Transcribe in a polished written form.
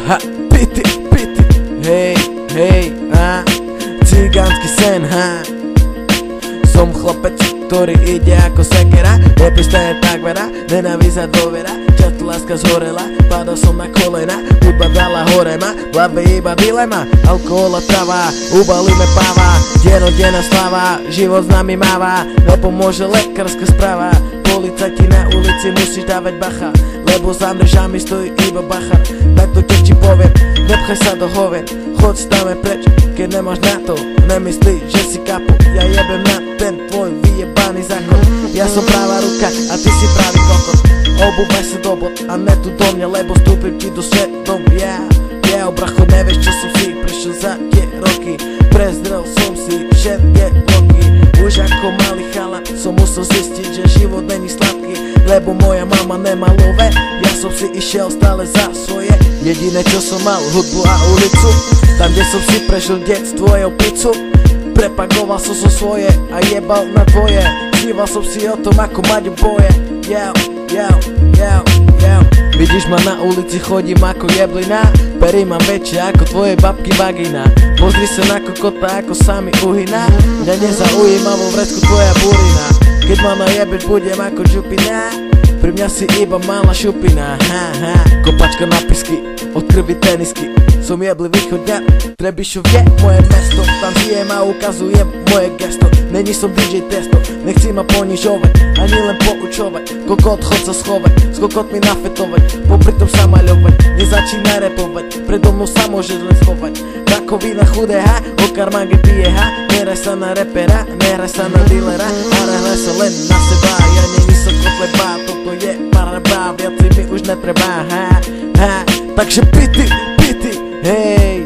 ha, piti, piti, hej, hej, cigánsky sen, som chlapec, ktorý ide ako sekera, nepistane tak vera, nenávisť a dôvera, často láska zhorela, padol som na kolena, hudba dala hore ma, v hlave iba dilema, alkohol a trava, ubalíme páva, dennodenná slava, život s nami máva, nepomôže lekárska správa, policajti na ulici musíš dávať bacha, lebo za mrežami stojí iba bacha, tak to ti poviem, nepchaj sa do hovien, choď stáme preč, keď nemáš na to, nemyslíš, že si kapo, ja jebem na ten tvoj vyjebaný zákon, ja som práva ruka a ty si pravý kokot, obúvaj sa do bod a ne tu do mňa, lebo vstúpim ti do svedomia, bracho, nevieš čo som si prešiel za tie roky, prezrel som si všetky bloky, už ako malý chalan som musel zistiť, že život není sladký, lebo moja mama nemá love, ja som si išiel stále za svoje, jediné čo som mal, hudbu a ulicu, tam kde som si prežil detstvo a pizzu, prepakoval som svoje a jebal na dvoje, sníval som si o tom ako mať boje, vidíš ma na ulici, chodím ako jeblina, pery mám väčšie ako tvojej babky vagina, pozri sa na kokota ako sa mi uhyná, mňa nezaujíma vo vrecku tvoja burina, keď ma najebiš budem ako župina, pri mňa si iba malá šupina, kopačka na pisky, od krvi tenisky, som jebli východňar, Trebišov je moje mesto, tam žijem a ukazujem moje gesto, není som DJ testo, nechci ma ponižovať, ani len poučovať, kokot chod sa schovať, s kokotmi nafetovať, popri tom sa maľovať, nezačínaj repovať, predo mnou sa môžeš len schovať, rakovina chudé o karmange pije neraj sa na repera, nehraj sa na dealera, ale hraj sa len na seba, ja není som kotleba, toto je paraba, viac mi už netreba, takže piti, piti, hej.